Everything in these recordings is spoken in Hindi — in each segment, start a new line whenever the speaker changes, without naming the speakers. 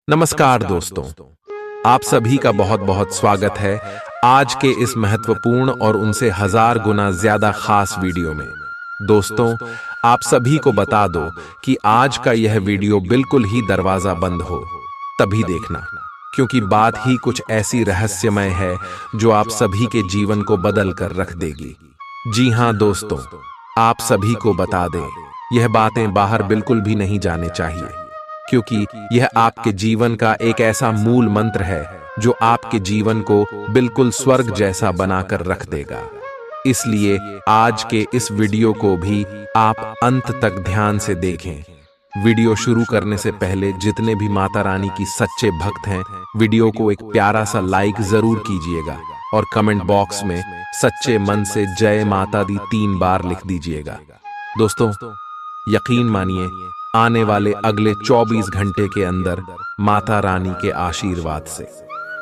नमस्कार दोस्तों, आप सभी का बहुत बहुत स्वागत है आज के इस महत्वपूर्ण और उनसे हजार गुना ज्यादा खास वीडियो में। दोस्तों, आप सभी को बता दो कि आज का यह वीडियो बिल्कुल ही दरवाजा बंद हो तभी देखना, क्योंकि बात ही कुछ ऐसी रहस्यमय है जो आप सभी के जीवन को बदल कर रख देगी। जी हाँ दोस्तों, आप सभी को बता दें, यह बातें बाहर बिल्कुल भी नहीं जाने चाहिए, क्योंकि यह आपके जीवन का एक ऐसा मूल मंत्र है जो आपके जीवन को बिल्कुल स्वर्ग जैसा बनाकर रख देगा। इसलिए आज के इस वीडियो को भी आप अंत तक ध्यान से देखें। वीडियो शुरू करने से पहले जितने भी माता रानी की सच्चे भक्त हैं, वीडियो को एक प्यारा सा लाइक जरूर कीजिएगा और कमेंट बॉक्स में सच्चे मन से जय माता दी 3 बार लिख दीजिएगा। दोस्तों, यकीन मानिए, आने वाले अगले 24 घंटे के अंदर माता रानी के आशीर्वाद से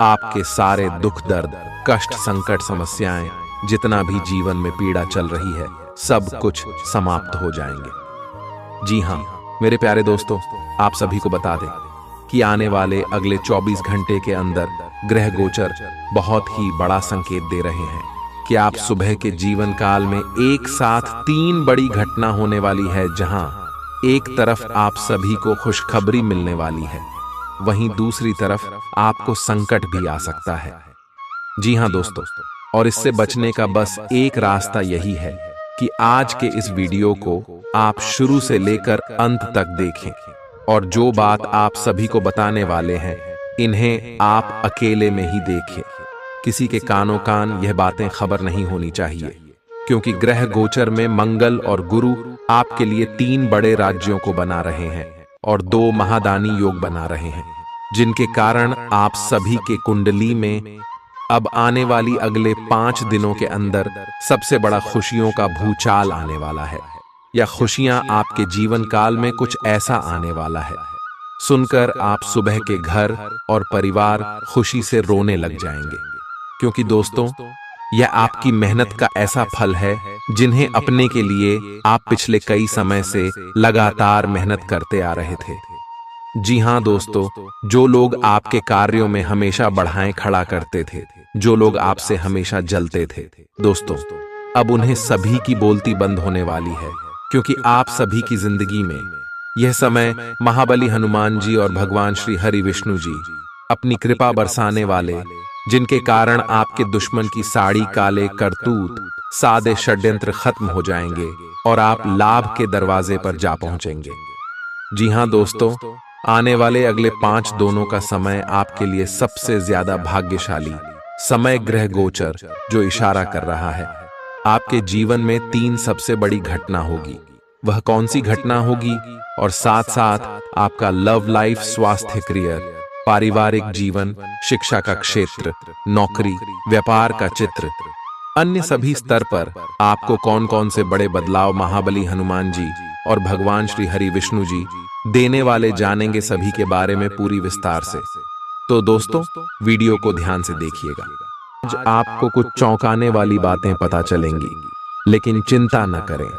आपके सारे दुख दर्द, कष्ट, संकट, समस्याएं, जितना भी जीवन में पीड़ा चल रही है, सब कुछ समाप्त हो जाएंगे। जी हाँ मेरे प्यारे दोस्तों, आप सभी को बता दें कि आने वाले अगले 24 घंटे के अंदर ग्रह गोचर बहुत ही बड़ा संकेत दे रहे हैं कि आप सुबह के जीवन काल में एक साथ 3 बड़ी घटना होने वाली है। जहां एक तरफ आप सभी को खुशखबरी मिलने वाली है, वहीं दूसरी तरफ आपको संकट भी आ सकता है। जी हाँ दोस्तों, और इससे बचने का बस एक रास्ता यही है कि आज के इस वीडियो को आप शुरू से लेकर अंत तक देखें, और जो बात आप सभी को बताने वाले हैं, इन्हें आप अकेले में ही देखें। किसी के कानों कान यह बातें खबर नहीं होनी चाहिए, क्योंकि ग्रह गोचर में मंगल और गुरु आपके लिए 3 बड़े राज्यों को बना रहे हैं और 2 महादानी योग बना रहे हैं, जिनके कारण आप सभी के कुंडली में अब आने वाली अगले 5 दिनों के अंदर सबसे बड़ा खुशियों का भूचाल आने वाला है, या खुशियां आपके जीवन काल में कुछ ऐसा आने वाला है सुनकर आप सुबह के घर और परिवार खुशी से रोने लग जाएंगे। क्योंकि दोस्तों, यह आपकी मेहनत का ऐसा फल है जिन्हें अपने के लिए आप पिछले कई समय से लगातार मेहनत करते आ रहे थे। जी हाँ दोस्तों, जो लोग आपके कार्यों में हमेशा बढ़ाएं खड़ा करते थे, जो लोग आपसे हमेशा जलते थे, दोस्तों अब उन्हें सभी की बोलती बंद होने वाली है, क्योंकि आप सभी की जिंदगी में यह समय महाबली हनुमान जी और भगवान श्री हरि विष्णु जी अपनी कृपा बरसाने वाले, जिनके कारण आपके दुश्मन की साड़ी, काले करतूत, सादे षड्यंत्र खत्म हो जाएंगे और आप लाभ के दरवाजे पर जा पहुंचेंगे। जी हाँ दोस्तों, आने वाले अगले 5 दिनों का समय आपके लिए सबसे ज्यादा भाग्यशाली समय ग्रह गोचर जो इशारा कर रहा है। आपके जीवन में 3 सबसे बड़ी घटना होगी। वह कौन सी घटना होगी, और साथ साथ आपका लव लाइफ, स्वास्थ्य, करियर, पारिवारिक जीवन, शिक्षा का क्षेत्र, नौकरी, व्यापार का चित्र, अन्य सभी स्तर पर आपको कौन कौन से बड़े बदलाव महाबली हनुमान जी और भगवान श्री हरि विष्णु जी देने वाले, जानेंगे सभी के बारे में पूरी विस्तार से। तो दोस्तों, वीडियो को ध्यान से देखिएगा। आज आपको कुछ चौंकाने वाली बातें पता चलेंगी, लेकिन चिंता न करें,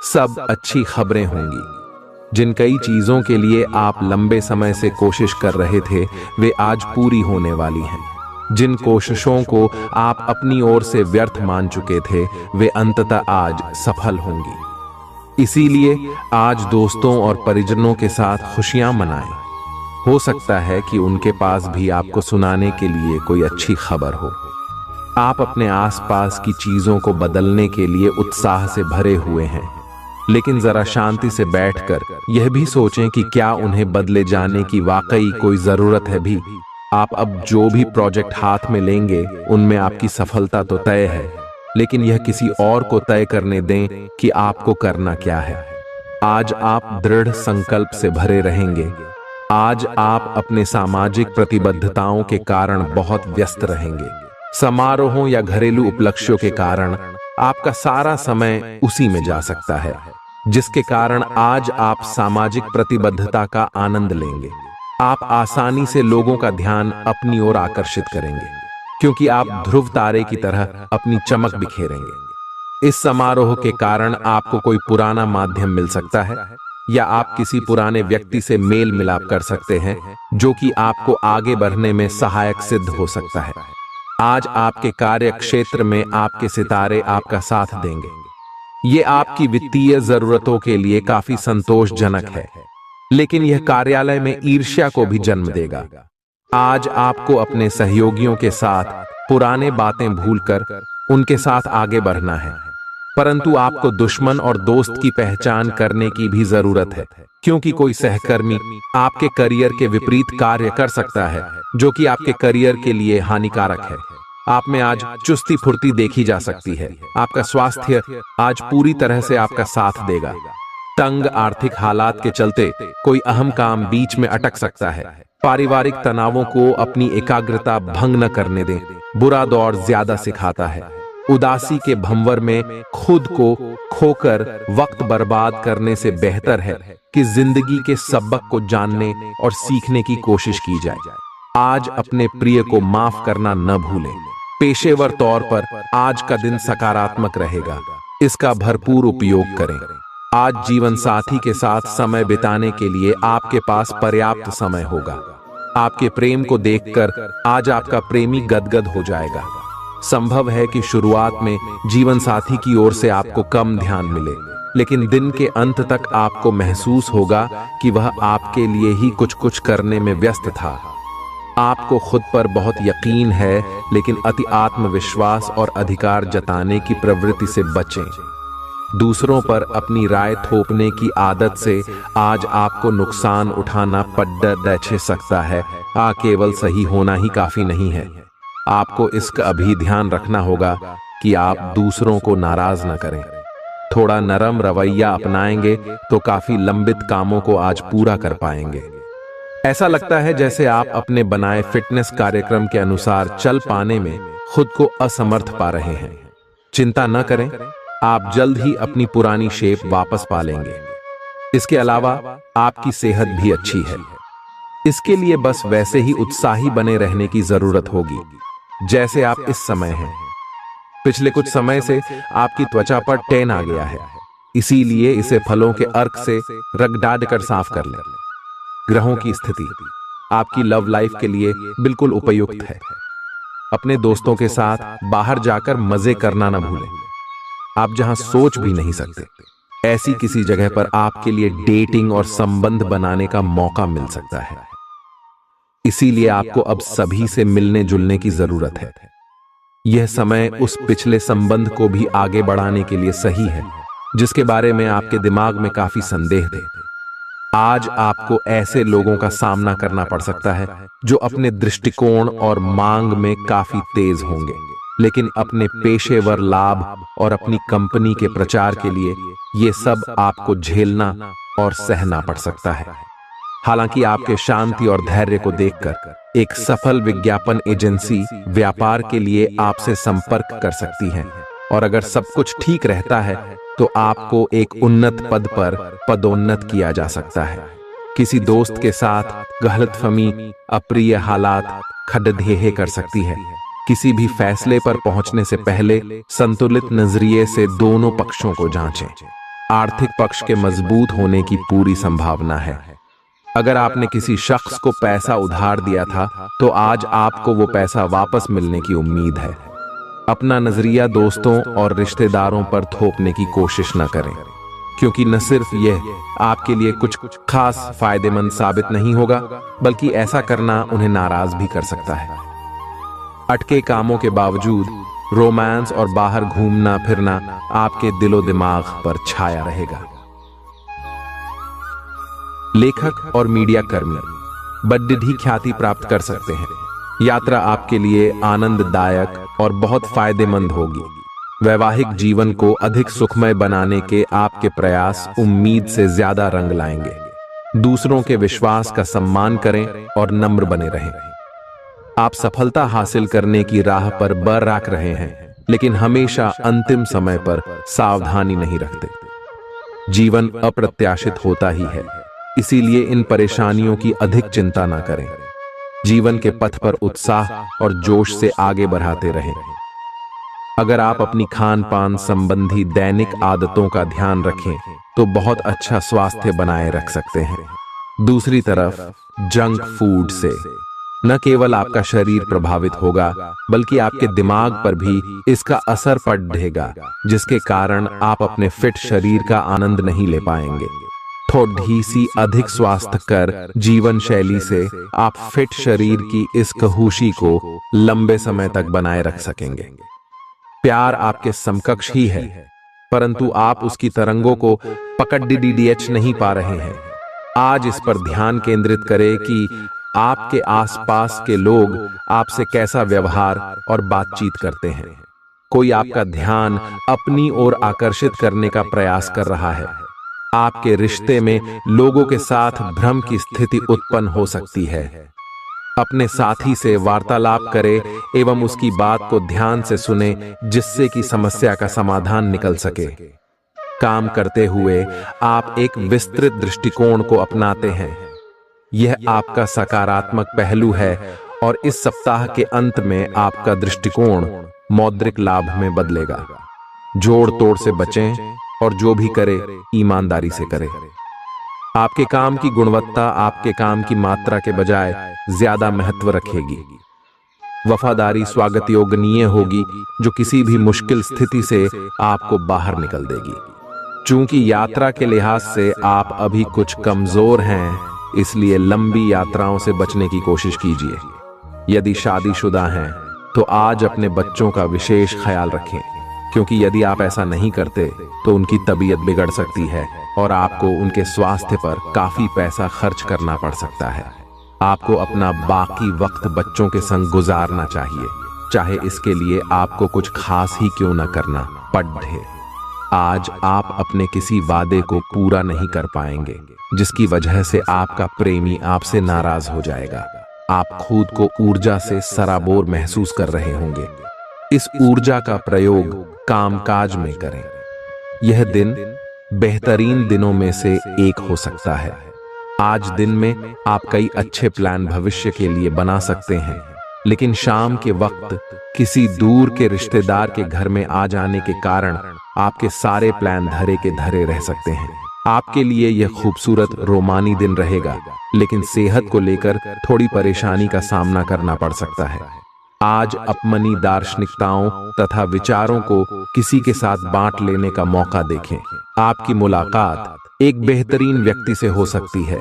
सब अच्छी खबरें होंगी। जिन कई चीजों के लिए आप लंबे समय से कोशिश कर रहे थे, वे आज पूरी होने वाली हैं। जिन कोशिशों को आप अपनी ओर से व्यर्थ मान चुके थे, वे अंततः आज सफल होंगी। इसीलिए आज दोस्तों और परिजनों के साथ खुशियां मनाएं। हो सकता है कि उनके पास भी आपको सुनाने के लिए कोई अच्छी खबर हो। आप अपने आसपास की चीजों को बदलने के लिए उत्साह से भरे हुए हैं, लेकिन जरा शांति से बैठकर यह भी सोचें कि क्या उन्हें बदले जाने की वाकई कोई जरूरत है भी। आप अब जो भी प्रोजेक्ट हाथ में लेंगे, उनमें आपकी सफलता तो तय है, लेकिन यह किसी और को तय करने दें कि आपको करना क्या है। आज आप दृढ़ संकल्प से भरे रहेंगे। आज आप अपने सामाजिक प्रतिबद्धताओं के कारण बहुत व्यस्त रहेंगे। समारोहों या घरेलू उपलक्ष्यों के कारण आपका सारा समय उसी में जा सकता है, जिसके कारण आज आप सामाजिक प्रतिबद्धता का आनंद लेंगे। आप आसानी से लोगों का ध्यान अपनी ओर आकर्षित करेंगे, क्योंकि आप ध्रुव तारे की तरह अपनी चमक बिखेरेंगे। इस समारोह के कारण आपको कोई पुराना माध्यम मिल सकता है, या आप किसी पुराने व्यक्ति से मेल मिलाप कर सकते हैं जो कि आपको आगे बढ़ने में सहायक सिद्ध हो सकता है। आज आपके कार्य क्षेत्र में आपके सितारे आपका साथ देंगे। ये आपकी वित्तीय जरूरतों के लिए काफी संतोषजनक है, लेकिन यह कार्यालय में ईर्ष्या को भी जन्म देगा। आज आपको अपने सहयोगियों के साथ पुराने बातें भूलकर उनके साथ आगे बढ़ना है, परंतु आपको दुश्मन और दोस्त की पहचान करने की भी जरूरत है, क्योंकि कोई सहकर्मी आपके करियर के विपरीत कार्य कर सकता है जो कि आपके करियर के लिए हानिकारक है। आप में आज चुस्ती फुर्ती देखी जा सकती है। आपका स्वास्थ्य आज पूरी तरह से आपका साथ देगा। तंग आर्थिक हालात के चलते कोई अहम काम बीच में अटक सकता है। पारिवारिक तनावों को अपनी एकाग्रता भंग न करने दें। बुरा दौर ज्यादा सिखाता है। उदासी के भंवर में खुद को खोकर वक्त बर्बाद करने से बेहतर है कि जिंदगी के सबक को जानने और सीखने की कोशिश की जाए। आज अपने प्रिय को माफ करना न भूलें। पेशेवर तौर पर आज का दिन सकारात्मक रहेगा, इसका भरपूर उपयोग करें। आज जीवन साथी के साथ समय बिताने के लिए आपके पास पर्याप्त समय होगा। आपके प्रेम को देखकर आज आपका प्रेमी गदगद हो जाएगा। संभव है कि शुरुआत में जीवन साथी की ओर से आपको कम ध्यान मिले, लेकिन दिन के अंत तक आपको महसूस होगा कि वह आपके लिए ही कुछ करने में व्यस्त था। आपको खुद पर बहुत यकीन है, लेकिन अति आत्मविश्वास और अधिकार जताने की प्रवृत्ति से बचें। दूसरों पर अपनी राय थोपने की आदत से आज आपको नुकसान उठाना पड़ सकता है। केवल सही होना ही काफी नहीं है। आपको इसका भी ध्यान रखना होगा कि आप दूसरों को नाराज न करें। थोड़ा नरम रवैया अपनाएंगे तो काफी लंबित कामों को आज पूरा कर पाएंगे। ऐसा लगता है जैसे आप अपने बनाए फिटनेस कार्यक्रम के अनुसार चल पाने में खुद को असमर्थ पा रहे हैं। चिंता न करें, आप जल्द ही अपनी पुरानी शेप वापस पा लेंगे। इसके अलावा आपकी सेहत भी अच्छी है। इसके लिए बस वैसे ही उत्साही बने रहने की जरूरत होगी जैसे आप इस समय हैं। पिछले कुछ समय से आपकी त्वचा पर टैन आ गया है, इसीलिए इसे फलों के अर्क से रगड़ कर साफ कर लें। ग्रहों की स्थिति आपकी लव लाइफ के लिए बिल्कुल उपयुक्त है। अपने दोस्तों के साथ बाहर जाकर मजे करना न भूलें। आप जहां सोच भी नहीं सकते, ऐसी किसी जगह पर आपके लिए डेटिंग और संबंध बनाने का मौका मिल सकता है। इसीलिए आपको अब सभी से मिलने जुलने की जरूरत है। यह समय उस पिछले संबंध को भी आगे बढ़ाने के लिए सही है जिसके बारे में आपके दिमाग में काफी संदेह थे। आज आपको ऐसे लोगों का सामना करना पड़ सकता है जो अपने दृष्टिकोण और मांग में काफी तेज होंगे, लेकिन अपने पेशेवर लाभ और अपनी कंपनी के प्रचार के लिए ये सब आपको झेलना और सहना पड़ सकता है। हालांकि आपके शांति और धैर्य को देखकर एक सफल विज्ञापन एजेंसी व्यापार के लिए आपसे संपर्क कर सकती है, और अगर सब कुछ ठीक रहता है तो आपको एक उन्नत पद पर पदोन्नत किया जा सकता है। किसी दोस्त के साथ गलतफहमी अप्रिय हालात खड़ेढे कर सकती है। किसी भी फैसले पर पहुंचने से पहले संतुलित नजरिए से दोनों पक्षों को जांचें। आर्थिक पक्ष के मजबूत होने की पूरी संभावना है। अगर आपने किसी शख्स को पैसा उधार दिया था तो आज आपको वो पैसा वापस मिलने की उम्मीद है। अपना नजरिया दोस्तों और रिश्तेदारों पर थोपने की कोशिश न करें, क्योंकि न सिर्फ यह आपके लिए कुछ खास फायदेमंद साबित नहीं होगा, बल्कि ऐसा करना उन्हें नाराज भी कर सकता है। अटके कामों के बावजूद रोमांस और बाहर घूमना फिरना आपके दिलो दिमाग पर छाया रहेगा। लेखक और मीडिया कर्मी बड़ी ख्याति प्राप्त कर सकते हैं। यात्रा आपके लिए आनंददायक और बहुत फायदेमंद होगी। वैवाहिक जीवन को अधिक सुखमय बनाने के आपके प्रयास उम्मीद से ज्यादा रंग लाएंगे। दूसरों के विश्वास का सम्मान करें और नम्र बने रहें। आप सफलता हासिल करने की राह पर बरकरार रहे हैं, लेकिन हमेशा अंतिम समय पर सावधानी नहीं रखते। जीवन अप्रत्याशित होता ही है, इसीलिए इन परेशानियों की अधिक चिंता ना करें। जीवन के पथ पर उत्साह और जोश से आगे बढ़ाते रहें। अगर आप अपनी खान पान संबंधी दैनिक आदतों का ध्यान रखें तो बहुत अच्छा स्वास्थ्य बनाए रख सकते हैं। दूसरी तरफ जंक फूड से न केवल आपका शरीर प्रभावित होगा बल्कि आपके दिमाग पर भी इसका असर पड़ेगा, जिसके कारण आप अपने फिट शरीर का आनंद नहीं ले पाएंगे। थोड़ी सी अधिक स्वास्थ्यकर जीवन शैली से आप फिट शरीर की इस खुशी को लंबे समय तक बनाए रख सकेंगे। प्यार आपके समकक्ष ही है, परंतु आप उसकी तरंगों को पकड़ नहीं पा रहे हैं। आज इस पर ध्यान केंद्रित करें कि आपके आसपास के लोग आपसे कैसा व्यवहार और बातचीत करते हैं। कोई आपका ध्यान अपनी ओर आकर्षित करने का प्रयास कर रहा है। आपके रिश्ते में लोगों के साथ भ्रम की स्थिति उत्पन्न हो सकती है। अपने साथी से वार्तालाप करें एवं उसकी बात को ध्यान से सुने, जिससे कि समस्या का समाधान निकल सके। काम करते हुए आप एक विस्तृत दृष्टिकोण को अपनाते हैं। यह आपका सकारात्मक पहलू है और इस सप्ताह के अंत में आपका दृष्टिकोण मौद्रिक लाभ में बदलेगा। जोड़ तोड़ से बचें और जो भी करे ईमानदारी से करें। आपके काम की गुणवत्ता आपके काम की मात्रा के बजाय ज्यादा महत्व रखेगी। वफादारी स्वागत योग्य होगी, जो किसी भी मुश्किल स्थिति से आपको बाहर निकल देगी। चूंकि यात्रा के लिहाज से आप अभी कुछ कमजोर हैं, इसलिए लंबी यात्राओं से बचने की कोशिश कीजिए। यदि शादीशुदा हैं तो आज अपने बच्चों का विशेष ख्याल रखें, क्योंकि यदि आप ऐसा नहीं करते तो उनकी तबीयत बिगड़ सकती है और आपको उनके स्वास्थ्य पर काफी पैसा खर्च करना पड़ सकता है। आपको अपना बाकी वक्त बच्चों के संग गुजारना चाहिए, चाहे इसके लिए आपको कुछ खास ही क्यों न करना पड़े। आज आप अपने किसी वादे को पूरा नहीं कर पाएंगे, जिसकी वजह से आपका प्रेमी आपसे नाराज हो जाएगा। आप खुद को ऊर्जा से सराबोर महसूस कर रहे होंगे। इस ऊर्जा का प्रयोग कामकाज में करें। यह दिन बेहतरीन दिनों में से एक हो सकता है। आज दिन में आप कई अच्छे प्लान भविष्य के लिए बना सकते हैं, लेकिन शाम के वक्त किसी दूर के रिश्तेदार के घर में आ जाने के कारण आपके सारे प्लान धरे के धरे रह सकते हैं। आपके लिए यह खूबसूरत रोमानी दिन रहेगा, लेकिन सेहत को लेकर थोड़ी परेशानी का सामना करना पड़ सकता है। आज अपनी दार्शनिकताओं तथा विचारों को किसी के साथ बांट लेने का मौका देखें। आपकी मुलाकात एक बेहतरीन व्यक्ति से हो सकती है।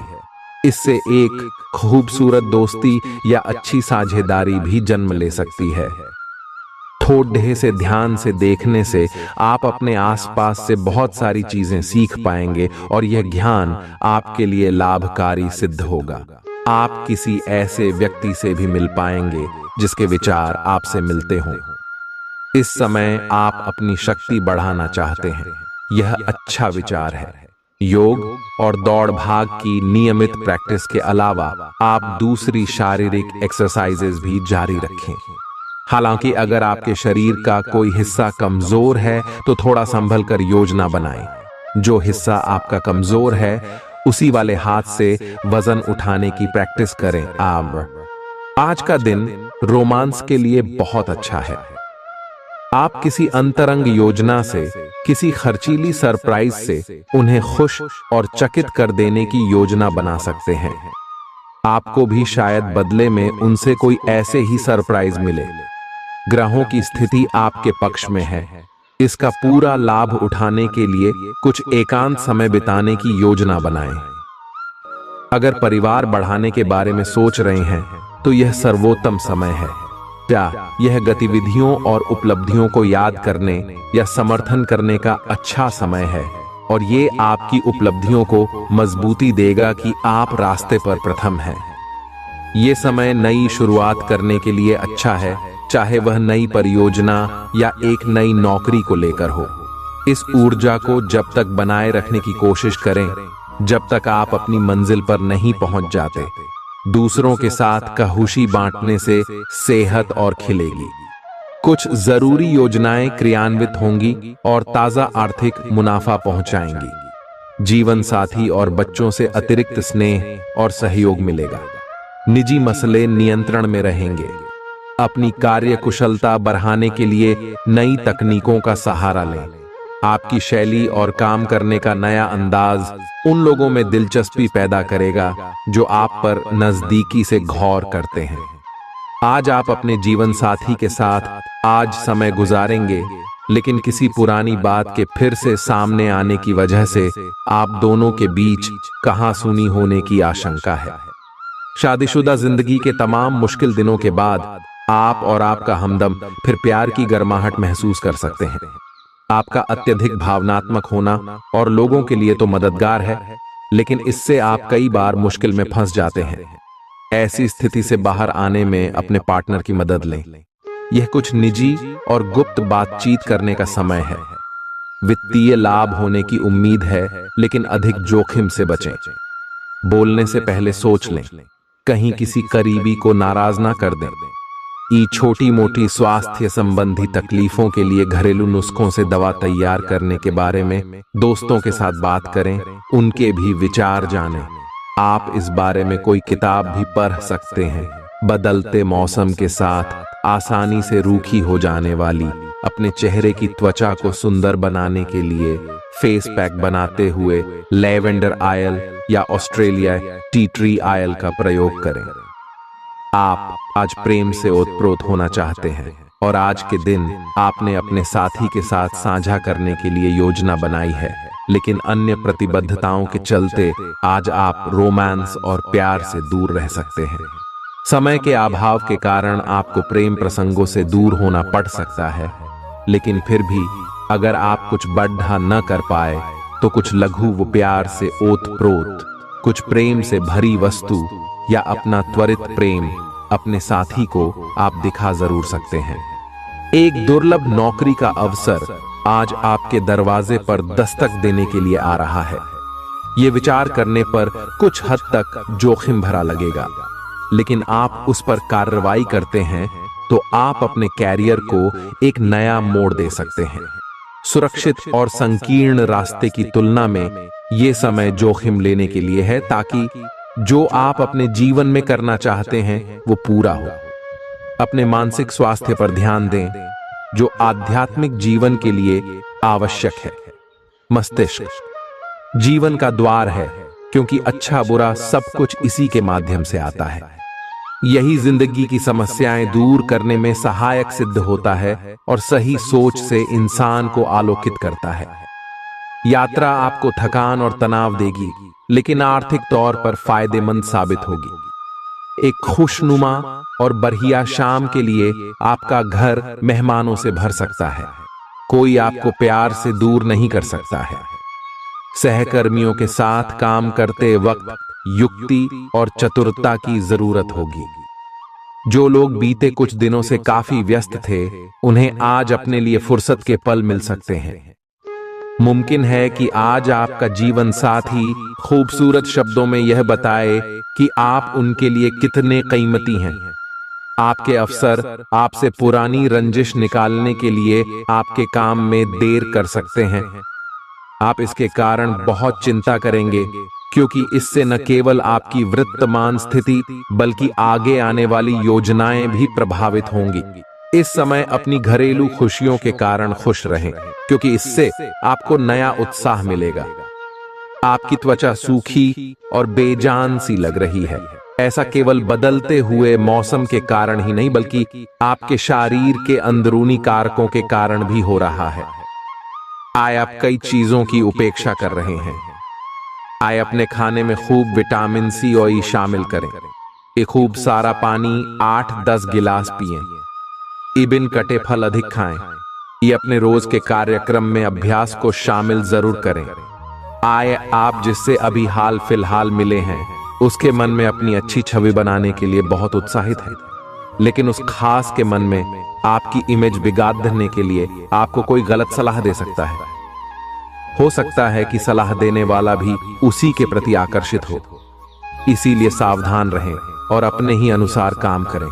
इससे एक खूबसूरत दोस्ती या अच्छी साझेदारी भी जन्म ले सकती है। थोड़े से ध्यान से देखने से आप अपने आसपास से बहुत सारी चीजें सीख पाएंगे और यह ज्ञान आपके लिए लाभकारी सिद्ध होगा। आप किसी ऐसे व्यक्ति से भी मिल पाएंगे जिसके विचार आपसे मिलते हों। इस समय आप अपनी शक्ति बढ़ाना चाहते हैं, यह अच्छा विचार है। योग और दौड़ भाग की नियमित प्रैक्टिस के अलावा आप दूसरी शारीरिक एक्सरसाइजेज भी जारी रखें। हालांकि अगर आपके शरीर का कोई हिस्सा कमजोर है तो थोड़ा संभल कर योजना बनाएं। जो हिस्सा आपका कमजोर है उसी वाले हाथ से वजन उठाने की प्रैक्टिस करें। आज का दिन रोमांस के लिए बहुत अच्छा है। आप किसी अंतरंग योजना से, किसी खर्चीली सरप्राइज से उन्हें खुश और चकित कर देने की योजना बना सकते हैं। आपको भी शायद बदले में उनसे कोई ऐसे ही सरप्राइज मिले। ग्रहों की स्थिति आपके पक्ष में है। इसका पूरा लाभ उठाने के लिए कुछ एकांत समय बिताने की योजना बनाएं। अगर परिवार बढ़ाने के बारे में सोच रहे हैं तो यह सर्वोत्तम समय है। क्या यह गतिविधियों और उपलब्धियों को याद करने या समर्थन करने का अच्छा समय है, और ये आपकी उपलब्धियों को मजबूती देगा कि आप रास्ते पर प्रथम हैं। ये समय नई शुरुआत करने के लिए अच्छा है, चाहे वह नई परियोजना या एक नई नौकरी को लेकर हो। इस ऊर्जा को जब तक बनाए रखने की कोशिश करें जब तक आप अपनी मंजिल पर नहीं पहुंच जाते। दूसरों के साथ खुशी बांटने से सेहत और खिलेगी। कुछ जरूरी योजनाएं क्रियान्वित होंगी और ताजा आर्थिक मुनाफा पहुंचाएंगी। जीवन साथी और बच्चों से अतिरिक्त स्नेह और सहयोग मिलेगा। निजी मसले नियंत्रण में रहेंगे। अपनी कार्य कुशलता बढ़ाने के लिए नई तकनीकों का सहारा लें। आपकी शैली और काम करने का नया अंदाज उन लोगों में दिलचस्पी पैदा करेगा जो आप पर नजदीकी से गौर करते हैं। आज आप अपने जीवन साथी के साथ आज समय गुजारेंगे, लेकिन किसी पुरानी बात के फिर से सामने आने की वजह से आप दोनों के बीच कहासुनी होने की आशंका है। शादीशुदा जिंदगी के तमाम मुश्किल दिनों के बाद आप और आपका हमदम फिर प्यार की गर्माहट महसूस कर सकते हैं। आपका अत्यधिक भावनात्मक होना और लोगों के लिए तो मददगार है, लेकिन इससे आप कई बार मुश्किल में फंस जाते हैं। ऐसी स्थिति से बाहर आने में अपने पार्टनर की मदद लें। यह कुछ निजी और गुप्त बातचीत करने का समय है। वित्तीय लाभ होने की उम्मीद है, लेकिन अधिक जोखिम से बचें। बोलने से पहले सोच लें, कहीं किसी करीबी को नाराज ना कर दें। छोटी मोटी स्वास्थ्य संबंधी तकलीफों के लिए घरेलू नुस्खों से दवा तैयार करने के बारे में दोस्तों के साथ बात करें, उनके भी विचार जानें। आप इस बारे में कोई किताब भी पढ़ सकते हैं। बदलते मौसम के साथ आसानी से रूखी हो जाने वाली अपने चेहरे की त्वचा को सुंदर बनाने के लिए फेस पैक बनाते हुए लैवेंडर ऑयल या ऑस्ट्रेलिया टी ट्री ऑयल का प्रयोग करें। आप आज प्रेम से ओतप्रोत होना चाहते हैं और आज के दिन आपने अपने साथी के साथ साझा करने के लिए योजना बनाई है, लेकिन अन्य प्रतिबद्धताओं के चलते आज आप रोमांस और प्यार से दूर रह सकते हैं। समय के अभाव के कारण आपको प्रेम प्रसंगों से दूर होना पड़ सकता है, लेकिन फिर भी अगर आप कुछ बढ़ा न कर पाए तो कुछ लघु व प्यार से ओतप्रोत, कुछ प्रेम से भरी वस्तु या अपना त्वरित प्रेम अपने साथी को आप दिखा जरूर सकते हैं। एक दुर्लभ नौकरी का अवसर आज आपके दरवाजे पर दस्तक देने के लिए आ रहा है। ये विचार करने पर कुछ हद तक जोखिम भरा लगेगा, लेकिन आप उस पर कार्रवाई करते हैं तो आप अपने कैरियर को एक नया मोड़ दे सकते हैं। सुरक्षित और संकीर्ण रास्ते की तुलना में यह समय जोखिम लेने के लिए है, ताकि जो आप अपने जीवन में करना चाहते हैं वो पूरा हो। अपने मानसिक स्वास्थ्य पर ध्यान दें, जो आध्यात्मिक जीवन के लिए आवश्यक है। मस्तिष्क जीवन का द्वार है, क्योंकि अच्छा बुरा सब कुछ इसी के माध्यम से आता है। यही जिंदगी की समस्याएं दूर करने में सहायक सिद्ध होता है और सही सोच से इंसान को आलोकित करता है। यात्रा आपको थकान और तनाव देगी, लेकिन आर्थिक तौर पर फायदेमंद साबित होगी। एक खुशनुमा और बढ़िया शाम के लिए आपका घर मेहमानों से भर सकता है। कोई आपको प्यार से दूर नहीं कर सकता है। सहकर्मियों के साथ काम करते वक्त युक्ति और चतुरता की जरूरत होगी। जो लोग बीते कुछ दिनों से काफी व्यस्त थे, उन्हें आज अपने लिए फुर्सत के पल मिल सकते हैं। मुमकिन है कि आज आपका जीवन साथी खूबसूरत शब्दों में यह बताए कि आप उनके लिए कितने कीमती हैं। आपके अफसर आपसे पुरानी रंजिश निकालने के लिए आपके काम में देर कर सकते हैं। आप इसके कारण बहुत चिंता करेंगे, क्योंकि इससे न केवल आपकी वर्तमान स्थिति बल्कि आगे आने वाली योजनाएं भी प्रभावित होंगी। इस समय अपनी घरेलू खुशियों के कारण खुश रहें, क्योंकि इससे आपको नया उत्साह मिलेगा। आपकी त्वचा सूखी और बेजान सी लग रही है। ऐसा केवल बदलते हुए मौसम के कारण ही नहीं, बल्कि आपके शरीर के अंदरूनी कारकों के कारण भी हो रहा है। आए आप कई चीजों की उपेक्षा कर रहे हैं। आए अपने खाने में खूब विटामिन सी और ई शामिल करें। एक खूब सारा पानी 8-10 गिलास पिएं। इबिन कटे फल अधिक खाएं। ये अपने रोज के कार्यक्रम में अभ्यास को शामिल जरूर करें। आए आप जिससे अभी हाल फिलहाल मिले हैं, उसके मन में अपनी अच्छी छवि बनाने के लिए बहुत उत्साहित है, लेकिन उस खास के मन में आपकी इमेज बिगाड़ने के लिए आपको कोई गलत सलाह दे सकता है। हो सकता है कि सलाह देने वाला भी उसी के प्रति आकर्षित हो। इसीलिए सावधान रहें और अपने ही अनुसार काम करें।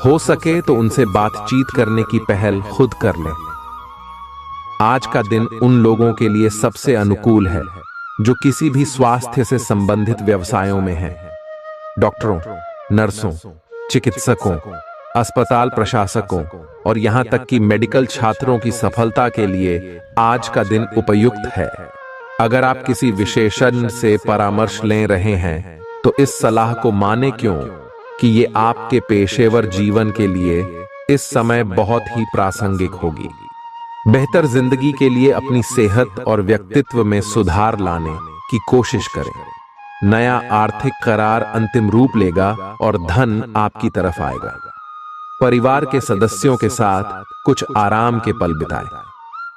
हो सके तो उनसे बातचीत करने की पहल खुद कर लें। आज का दिन उन लोगों के लिए सबसे अनुकूल है जो किसी भी स्वास्थ्य से संबंधित व्यवसायों में हैं। डॉक्टरों, नर्सों, चिकित्सकों, अस्पताल प्रशासकों और यहां तक कि मेडिकल छात्रों की सफलता के लिए आज का दिन उपयुक्त है। अगर आप किसी विशेषज्ञ से परामर्श ले रहे हैं तो इस सलाह को माने क्यों कि ये आपके पेशेवर जीवन के लिए इस समय बहुत ही प्रासंगिक होगी। बेहतर जिंदगी के लिए अपनी सेहत और व्यक्तित्व में सुधार लाने की कोशिश करें। नया आर्थिक करार अंतिम रूप लेगा और धन आपकी तरफ आएगा। परिवार के सदस्यों के साथ कुछ आराम के पल बिताएं।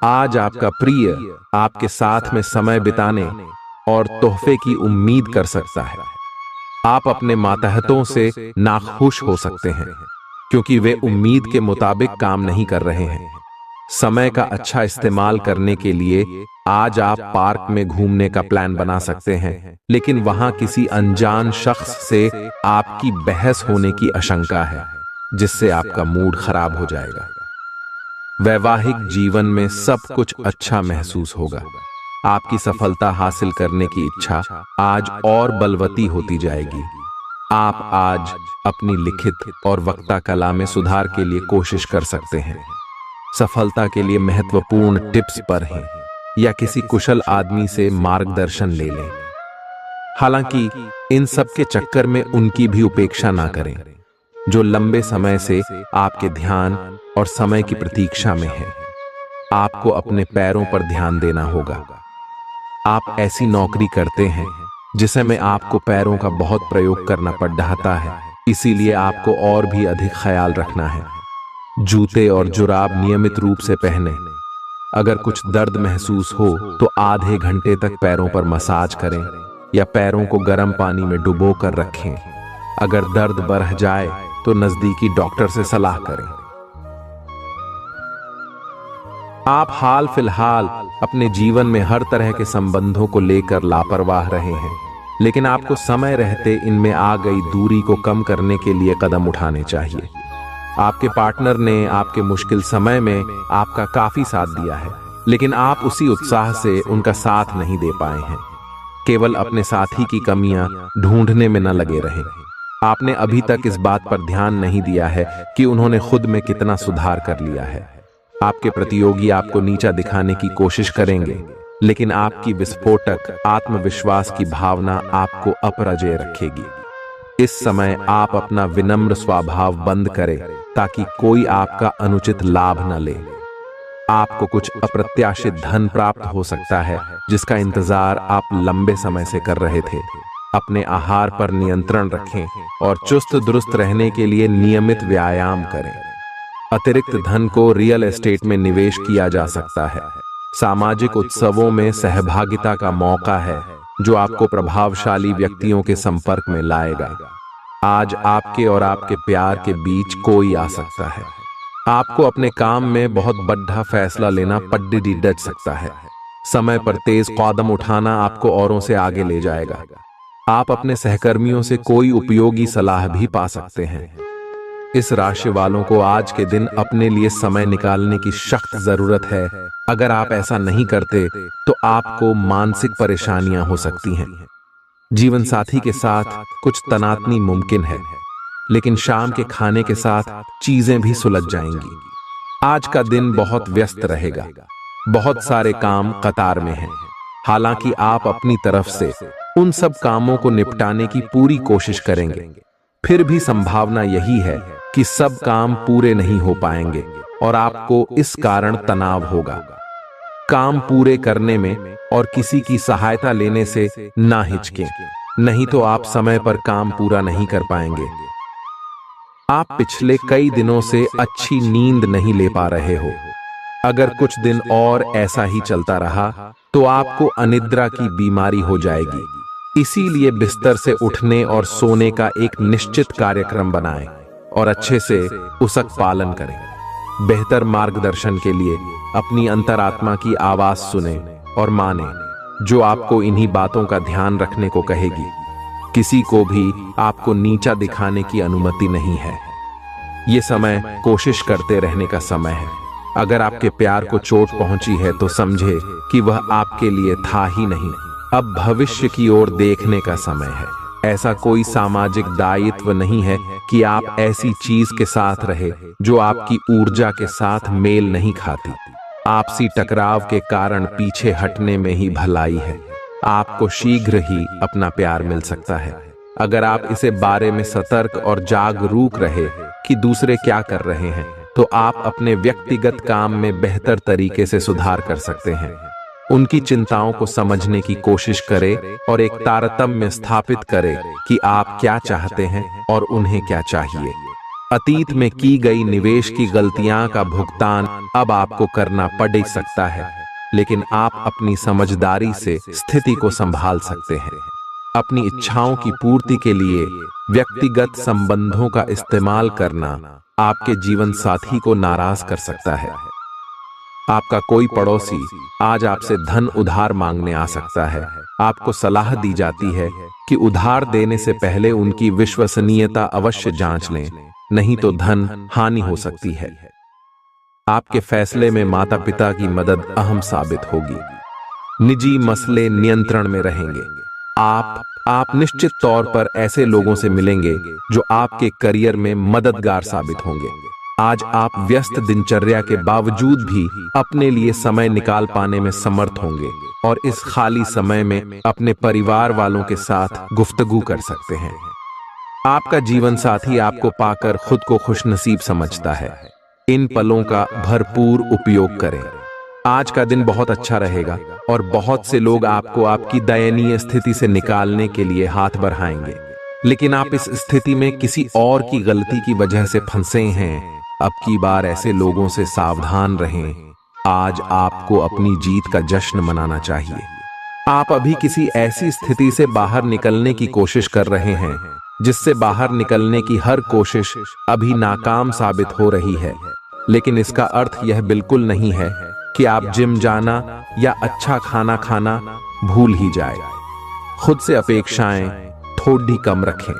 आज आपका प्रिय आपके साथ में समय बिताने और तोहफे की उम्मीद कर सकता है। आप अपने मातहतों से नाखुश हो सकते हैं क्योंकि वे उम्मीद के मुताबिक काम नहीं कर रहे हैं। समय का अच्छा इस्तेमाल करने के लिए आज आप पार्क में घूमने का प्लान बना सकते हैं, लेकिन वहां किसी अनजान शख्स से आपकी बहस होने की आशंका है, जिससे आपका मूड खराब हो जाएगा। वैवाहिक जीवन में सब कुछ अच्छा महसूस होगा। आपकी सफलता हासिल करने की इच्छा आज और बलवती होती जाएगी। आप आज अपनी लिखित और वक्ता कला में सुधार के लिए कोशिश कर सकते हैं। सफलता के लिए महत्वपूर्ण टिप्स पर हैं या किसी कुशल आदमी से मार्गदर्शन ले लें। हालांकि इन सब के चक्कर में उनकी भी उपेक्षा ना करें जो लंबे समय से आपके ध्यान और समय की प्रतीक्षा में है। आपको अपने पैरों पर ध्यान देना होगा। आप ऐसी नौकरी करते हैं जिसे में आपको पैरों का बहुत प्रयोग करना पड़ रहा है, इसीलिए आपको और भी अधिक ख्याल रखना है। जूते और जुराब नियमित रूप से पहने। अगर कुछ दर्द महसूस हो तो आधे घंटे तक पैरों पर मसाज करें या पैरों को गर्म पानी में डुबो कर रखें। अगर दर्द बढ़ जाए तो नजदीकी डॉक्टर से सलाह करें। आप हाल फिलहाल अपने जीवन में हर तरह के संबंधों को लेकर लापरवाह रहे हैं, लेकिन आपको समय रहते इनमें आ गई दूरी को कम करने के लिए कदम उठाने चाहिए। आपके पार्टनर ने आपके मुश्किल समय में आपका काफी साथ दिया है, लेकिन आप उसी उत्साह से उनका साथ नहीं दे पाए हैं। केवल अपने साथी की कमियां ढूंढने में न लगे रहें। आपने अभी तक इस बात पर ध्यान नहीं दिया है कि उन्होंने खुद में कितना सुधार कर लिया है। आपके प्रतियोगी आपको नीचा दिखाने की कोशिश करेंगे, लेकिन आपकी विस्फोटक आत्मविश्वास की भावना आपको अपराजय रखेगी। इस समय आप अपना विनम्र स्वभाव बंद करें ताकि कोई आपका अनुचित लाभ न ले। आपको कुछ अप्रत्याशित धन प्राप्त हो सकता है जिसका इंतजार आप लंबे समय से कर रहे थे। अपने आहार पर नियंत्रण रखें और चुस्त दुरुस्त रहने के लिए नियमित व्यायाम करें। अतिरिक्त धन को रियल एस्टेट में निवेश किया जा सकता है। सामाजिक उत्सवों में सहभागिता का मौका है जो आपको प्रभावशाली व्यक्तियों के संपर्क में लाएगा। आज आपके और आपके प्यार के बीच कोई आ सकता है। आपको अपने काम में बहुत बड़ा फैसला लेना पड्डी डच सकता है। समय पर तेज कदम उठाना आपको औरों से आगे ले जाएगा। आप अपने सहकर्मियों से कोई उपयोगी सलाह भी पा सकते हैं। इस राशि वालों को आज के दिन अपने लिए समय निकालने की सख्त जरूरत है। अगर आप ऐसा नहीं करते तो आपको मानसिक परेशानियां हो सकती हैं। जीवन साथी के साथ कुछ तनातनी मुमकिन है, लेकिन शाम के खाने के साथ चीजें भी सुलझ जाएंगी। आज का दिन बहुत व्यस्त रहेगा। बहुत सारे काम कतार में हैं। हालांकि आप अपनी तरफ से उन सब कामों को निपटाने की पूरी कोशिश करेंगे, फिर भी संभावना यही है कि सब काम पूरे नहीं हो पाएंगे और आपको इस कारण तनाव होगा। काम पूरे करने में और किसी की सहायता लेने से ना हिचकें, नहीं तो आप समय पर काम पूरा नहीं कर पाएंगे। आप पिछले कई दिनों से अच्छी नींद नहीं ले पा रहे हो। अगर कुछ दिन और ऐसा ही चलता रहा तो आपको अनिद्रा की बीमारी हो जाएगी। इसीलिए बिस्तर से उठने और सोने का एक निश्चित कार्यक्रम बनाएं और अच्छे से उसका पालन करें। बेहतर मार्गदर्शन के लिए अपनी अंतरात्मा की आवाज सुने और माने, जो आपको इन्हीं बातों का ध्यान रखने को कहेगी। किसी को भी आपको नीचा दिखाने की अनुमति नहीं है। ये समय कोशिश करते रहने का समय है। अगर आपके प्यार को चोट पहुंची है तो समझे कि वह आपके लिए था ही नहीं, अब भविष्य की ओर देखने का समय है। ऐसा कोई सामाजिक दायित्व नहीं है कि आप ऐसी चीज के साथ रहे जो आपकी ऊर्जा के साथ मेल नहीं खाती। आपसी टकराव के कारण पीछे हटने में ही भलाई है। आपको शीघ्र ही अपना प्यार मिल सकता है अगर आप इसे बारे में सतर्क और जागरूक रहे कि दूसरे क्या कर रहे हैं, तो आप अपने व्यक्तिगत काम में बेहतर तरीके से सुधार कर सकते हैं। उनकी चिंताओं को समझने की कोशिश करें और एक तारतम्य स्थापित करें कि आप क्या चाहते हैं और उन्हें क्या चाहिए। अतीत में की गई निवेश की गलतियां का भुगतान अब आपको करना पड़ सकता है, लेकिन आप अपनी समझदारी से स्थिति को संभाल सकते हैं। अपनी इच्छाओं की पूर्ति के लिए व्यक्तिगत संबंधों का इस्तेमाल करना आपके जीवन साथी को नाराज कर सकता है। आपका कोई पड़ोसी आज आपसे धन उधार मांगने आ सकता है। आपको सलाह दी जाती है कि उधार देने से पहले उनकी विश्वसनीयता अवश्य जांच लें, नहीं तो धन हानि हो सकती है। आपके फैसले में माता पिता की मदद अहम साबित होगी। निजी मसले नियंत्रण में रहेंगे। आप निश्चित तौर पर ऐसे लोगों से मिलेंगे जो आपके करियर में मददगार साबित होंगे। आज आप व्यस्त दिनचर्या के बावजूद भी अपने लिए समय निकाल पाने में समर्थ होंगे और इस खाली समय में अपने परिवार वालों के साथ गुफ्तगू कर सकते हैं। आपका जीवन साथी आपको पाकर खुद को खुशनसीब समझता है। इन पलों का भरपूर उपयोग करें। आज का दिन बहुत अच्छा रहेगा और बहुत से लोग आपको आपकी दयनीय स्थिति से निकालने के लिए हाथ बढ़ाएंगे, लेकिन आप इस स्थिति में किसी और की गलती की वजह से फंसे हैं। अब की बार ऐसे लोगों से सावधान रहें। आज आपको अपनी जीत का जश्न मनाना चाहिए। आप अभी किसी ऐसी स्थिति से बाहर निकलने की कोशिश कर रहे हैं जिससे बाहर निकलने की हर कोशिश अभी नाकाम साबित हो रही है, लेकिन इसका अर्थ यह बिल्कुल नहीं है कि आप जिम जाना या अच्छा खाना खाना भूल ही जाए। खुद से अपेक्षाएं थोड़ी कम रखें।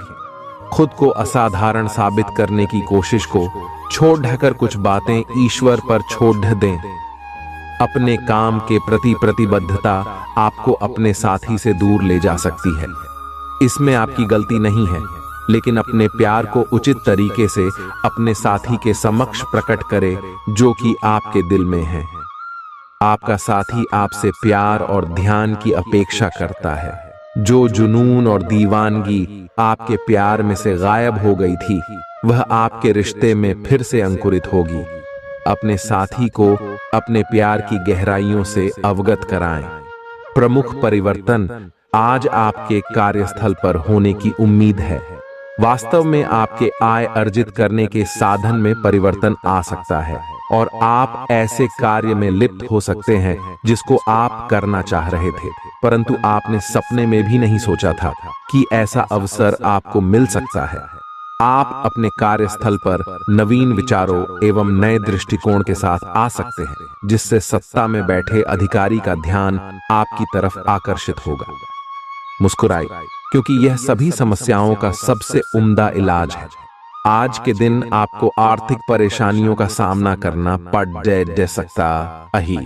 खुद को असाधारण साबित करने की कोशिश को छोड़ ढकर कुछ बातें ईश्वर पर छोड़ दें। अपने काम के प्रति प्रतिबद्धता आपको अपने साथी से दूर ले जा सकती है। इसमें आपकी गलती नहीं है, लेकिन अपने प्यार को उचित तरीके से अपने साथी के समक्ष प्रकट करें जो कि आपके दिल में है। आपका साथी आपसे प्यार और ध्यान की अपेक्षा करता है। जो जुनून और दीवानगी आपके प्यार में से गायब हो गई थी, वह आपके रिश्ते में फिर से अंकुरित होगी। अपने साथी को अपने प्यार की गहराइयों से अवगत कराएं। प्रमुख परिवर्तन आज आपके कार्यस्थल पर होने की उम्मीद है। वास्तव में आपके आय अर्जित करने के साधन में परिवर्तन आ सकता है और आप ऐसे कार्य में लिप्त हो सकते हैं जिसको आप करना चाह रहे थे, परंतु आपने सपने में भी नहीं सोचा था कि ऐसा अवसर आपको मिल सकता है। आप अपने कार्यस्थल पर नवीन विचारों एवं नए दृष्टिकोण के साथ आ सकते हैं, जिससे सत्ता में बैठे अधिकारी का ध्यान आपकी तरफ आकर्षित होगा। मुस्कुराएं, क्योंकि यह सभी समस्याओं का सबसे उम्दा इलाज है। आज के दिन आपको आर्थिक परेशानियों का सामना करना पड़ सकता है।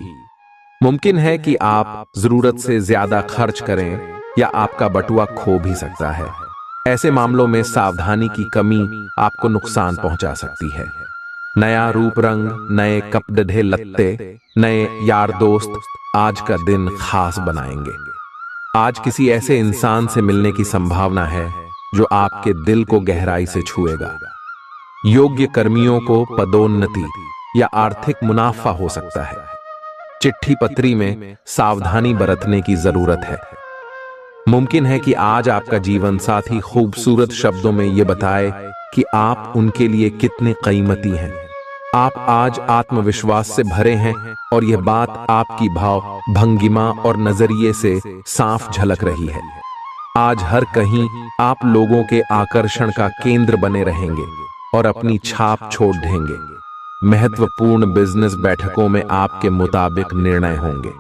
मुमकिन है कि आप जरूरत से ज्यादा खर्च करें या आपका बटुआ खो भी सकता है। ऐसे मामलों में सावधानी की कमी आपको नुकसान पहुंचा सकती है। नया रूप रंग, नए कपड़े लत्ते, नए यार दोस्त आज का दिन खास बनाएंगे। आज किसी ऐसे इंसान से मिलने की संभावना है जो आपके दिल को गहराई से छुएगा। योग्य कर्मियों को पदोन्नति या आर्थिक मुनाफा हो सकता है। चिट्ठी पत्री में सावधानी बरतने की जरूरत है। मुमकिन है कि आज आपका जीवन साथी खूबसूरत शब्दों में यह बताए कि आप उनके लिए कितने कीमती हैं। आप आज आत्मविश्वास से भरे हैं और यह बात आपकी भाव, भंगिमा और नजरिए से साफ झलक रही है। आज हर कहीं आप लोगों के आकर्षण का केंद्र बने रहेंगे और अपनी छाप छोड़ देंगे। महत्वपूर्ण बिजनेस बैठकों में आपके मुताबिक निर्णय होंगे।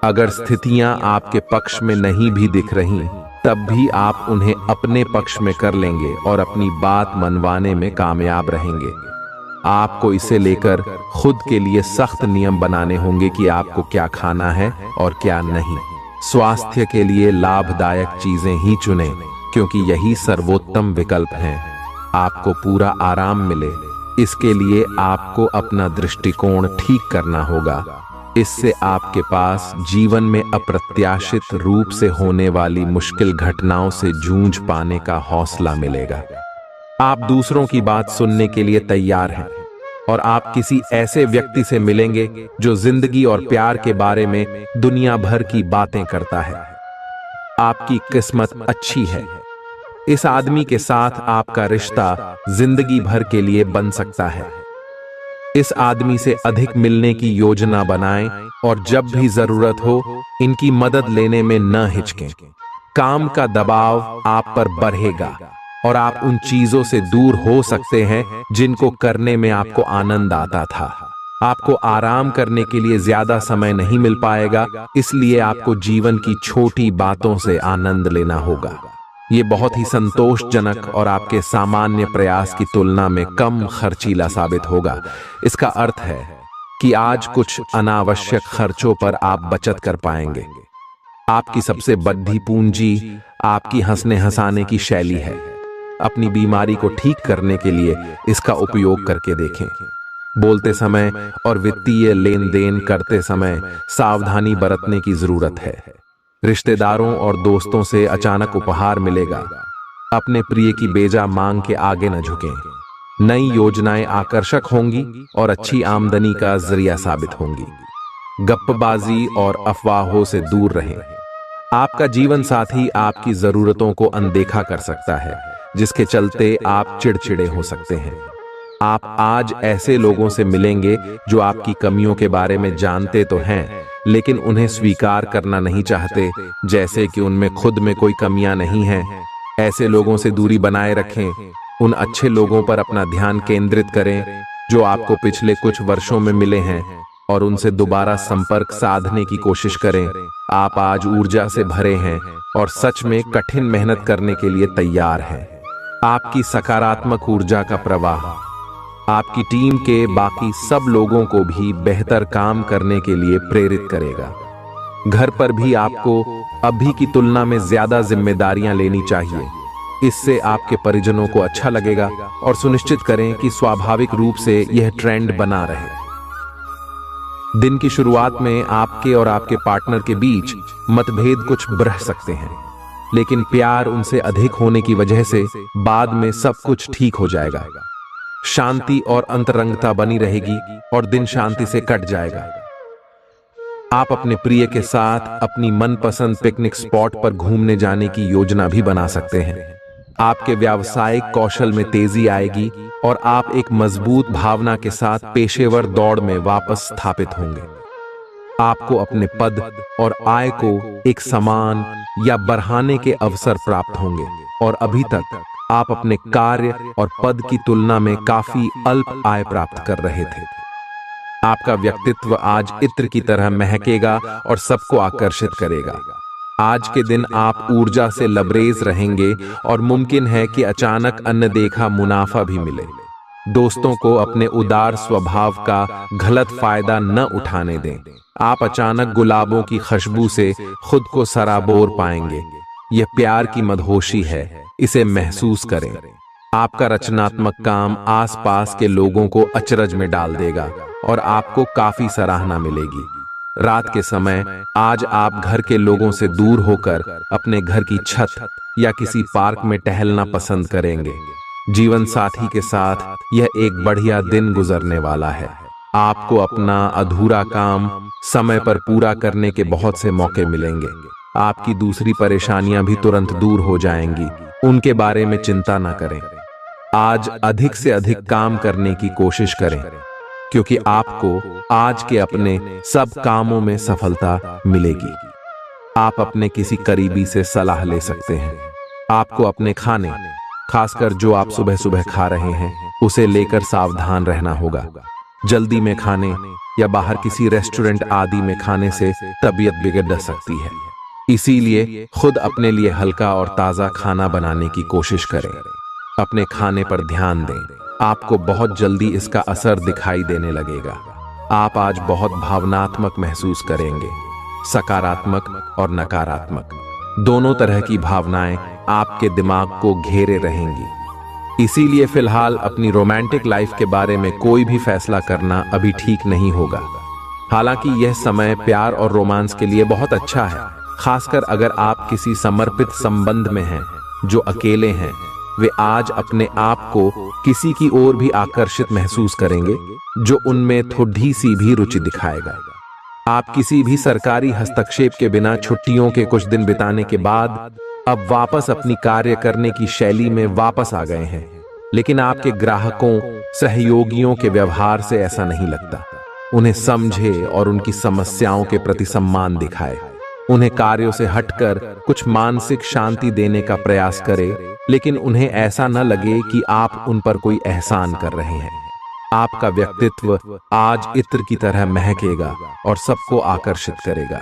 अगर स्थितियां आपके पक्ष में नहीं भी दिख रही, तब भी आप उन्हें अपने पक्ष में कर लेंगे और अपनी बात मनवाने में कामयाब रहेंगे। आपको इसे लेकर खुद के लिए सख्त नियम बनाने होंगे कि आपको क्या खाना है और क्या नहीं। स्वास्थ्य के लिए लाभदायक चीजें ही चुनें। क्योंकि यही सर्वोत्तम विकल्प हैं। आपको पूरा आराम मिले, इसके लिए आपको अपना दृष्टिकोण ठीक करना होगा। इससे आपके पास जीवन में अप्रत्याशित रूप से होने वाली मुश्किल घटनाओं से जूझ पाने का हौसला मिलेगा। आप दूसरों की बात सुनने के लिए तैयार हैं और आप किसी ऐसे व्यक्ति से मिलेंगे जो जिंदगी और प्यार के बारे में दुनिया भर की बातें करता है। आपकी किस्मत अच्छी है। इस आदमी के साथ आपका रिश्ता जिंदगी भर के लिए बन सकता है। इस आदमी से अधिक मिलने की योजना बनाएं और जब भी जरूरत हो इनकी मदद लेने में न हिचकें। काम का दबाव आप पर बढ़ेगा और आप उन चीजों से दूर हो सकते हैं जिनको करने में आपको आनंद आता था। आपको आराम करने के लिए ज्यादा समय नहीं मिल पाएगा, इसलिए आपको जीवन की छोटी बातों से आनंद लेना होगा। ये बहुत ही संतोषजनक और आपके सामान्य प्रयास की तुलना में कम खर्चीला साबित होगा। इसका अर्थ है कि आज कुछ अनावश्यक खर्चों पर आप बचत कर पाएंगे। आपकी सबसे बड़ी पूंजी आपकी हंसने हंसाने की शैली है। अपनी बीमारी को ठीक करने के लिए इसका उपयोग करके देखें। बोलते समय और वित्तीय लेन देन करते समय सावधानी बरतने की जरूरत है। रिश्तेदारों और दोस्तों से अचानक उपहार मिलेगा। अपने प्रिय की बेजा मांग के आगे न झुकें। नई योजनाएं आकर्षक होंगी और अच्छी आमदनी का जरिया साबित होंगी। गप्पबाजी और अफवाहों से दूर रहें। आपका जीवन साथी आपकी जरूरतों को अनदेखा कर सकता है, जिसके चलते आप चिड़चिड़े हो सकते हैं। आप आज ऐसे लोगों से मिलेंगे जो आपकी कमियों के बारे में जानते तो हैं, लेकिन उन्हें स्वीकार करना नहीं चाहते, जैसे कि उनमें खुद में कोई कमियां नहीं हैं। ऐसे लोगों से दूरी बनाए रखें। उन अच्छे लोगों पर अपना ध्यान केंद्रित करें जो आपको पिछले कुछ वर्षों में मिले हैं और उनसे दोबारा संपर्क साधने की कोशिश करें। आप आज ऊर्जा से भरे हैं और सच में कठिन मेहनत करने के लिए तैयार हैं। आपकी सकारात्मक ऊर्जा का प्रवाह आपकी टीम के बाकी सब लोगों को भी बेहतर काम करने के लिए प्रेरित करेगा। घर पर भी आपको अभी की तुलना में ज्यादा जिम्मेदारियां लेनी चाहिए। इससे आपके परिजनों को अच्छा लगेगा और सुनिश्चित करें कि स्वाभाविक रूप से यह ट्रेंड बना रहे। दिन की शुरुआत में आपके और आपके पार्टनर के बीच मतभेद कुछ बढ़ सकते हैं, लेकिन प्यार उनसे अधिक होने की वजह से बाद में सब कुछ ठीक हो जाएगा। शांति और अंतरंगता बनी रहेगी और दिन शांति से कट जाएगा। आप अपने प्रिय के साथ अपनी मनपसंद पिकनिक स्पॉट पर घूमने जाने की योजना भी बना सकते हैं। आपके व्यावसायिक कौशल में तेजी आएगी और आप एक मजबूत भावना के साथ पेशेवर दौड़ में वापस स्थापित होंगे। आपको अपने पद और आय को एक समान या बढ़ाने के अवसर प्राप्त होंगे और अभी तक आप अपने कार्य और पद की तुलना में काफी अल्प आय प्राप्त कर रहे थे। आपका व्यक्तित्व आज इत्र की तरह महकेगा और सबको आकर्षित करेगा। आज के दिन आप ऊर्जा से लबरेज रहेंगे और मुमकिन है कि अचानक अनदेखा मुनाफा भी मिले। दोस्तों को अपने उदार स्वभाव का गलत फायदा न उठाने दें। आप अचानक गुलाबों की खुशबू से खुद को सराबोर पाएंगे। यह प्यार की मदहोशी है, इसे महसूस करें। आपका रचनात्मक काम आसपास के लोगों को अचरज में डाल देगा और आपको काफी सराहना मिलेगी। रात के समय आज आप घर के लोगों से दूर होकर अपने घर की छत या किसी पार्क में टहलना पसंद करेंगे। जीवन साथी के साथ यह एक बढ़िया दिन गुजरने वाला है। आपको अपना अधूरा काम समय पर पूरा करने के बहुत से मौके मिलेंगे। आपकी दूसरी परेशानियां भी तुरंत दूर हो जाएंगी। उनके बारे में चिंता न करें। आज अधिक से अधिक काम करने की कोशिश करें, क्योंकि आपको आज के अपने सब कामों में सफलता मिलेगी। आप अपने किसी करीबी से सलाह ले सकते हैं। आपको अपने खाने, खासकर जो आप सुबह सुबह खा रहे हैं, उसे लेकर सावधान रहना होगा। जल्दी में खाने या बाहर किसी रेस्टोरेंट आदि में खाने से तबीयत बिगड़ सकती है। इसीलिए खुद अपने लिए हल्का और ताज़ा खाना बनाने की कोशिश करें। अपने खाने पर ध्यान दें। आपको बहुत जल्दी इसका असर दिखाई देने लगेगा। आप आज बहुत भावनात्मक महसूस करेंगे। सकारात्मक और नकारात्मक दोनों तरह की भावनाएं आपके दिमाग को घेरे रहेंगी। इसीलिए फिलहाल अपनी रोमांटिक लाइफ के बारे में कोई भी फैसला करना अभी ठीक नहीं होगा। हालांकि यह समय प्यार और रोमांस के लिए बहुत अच्छा है, खासकर अगर आप किसी समर्पित संबंध में हैं। जो अकेले हैं वे आज अपने आप को किसी की ओर भी आकर्षित महसूस करेंगे जो उनमें थोड़ी सी भी रुचि दिखाएगा। आप किसी भी सरकारी हस्तक्षेप के बिना छुट्टियों के कुछ दिन बिताने के बाद अब वापस अपनी कार्य करने की शैली में वापस आ गए हैं। लेकिन आपके ग्राहकों, सहयोगियों के व्यवहार से ऐसा नहीं लगता। उन्हें समझे और उनकी समस्याओं के प्रति सम्मान दिखाए। उन्हें कार्यों से हटकर कुछ मानसिक शांति देने का प्रयास करें, लेकिन उन्हें ऐसा न लगे कि आप उन पर कोई एहसान कर रहे हैं। आपका व्यक्तित्व आज इत्र की तरह महकेगा और सबको आकर्षित करेगा।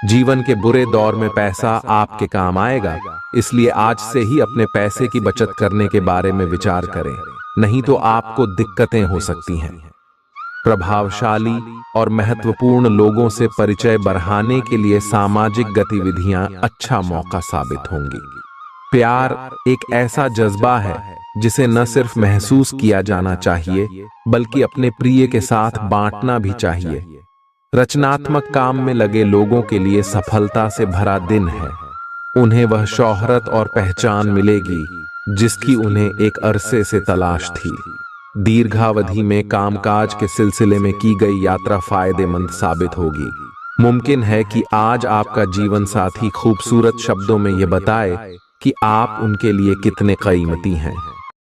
जीवन के बुरे दौर में पैसा आपके काम आएगा, इसलिए आज से ही अपने पैसे की बचत करने के बारे में विचार करें, नहीं तो आपको दिक्कतें हो सकती हैं। प्रभावशाली और महत्वपूर्ण लोगों से परिचय बढ़ाने के लिए सामाजिक गतिविधियां अच्छा मौका साबित होंगी। प्यार एक ऐसा जज्बा है जिसे न सिर्फ महसूस किया जाना चाहिए बल्कि अपने प्रिय के साथ बांटना भी चाहिए। रचनात्मक काम में लगे लोगों के लिए सफलता से भरा दिन है। उन्हें वह शोहरत और पहचान मिलेगी जिसकी उन्हें एक अरसे से तलाश थी। दीर्घावधि में कामकाज के सिलसिले में की गई यात्रा फायदेमंद साबित होगी। मुमकिन है कि आज आपका जीवन साथी खूबसूरत शब्दों में यह बताए कि आप उनके लिए कितने कीमती हैं।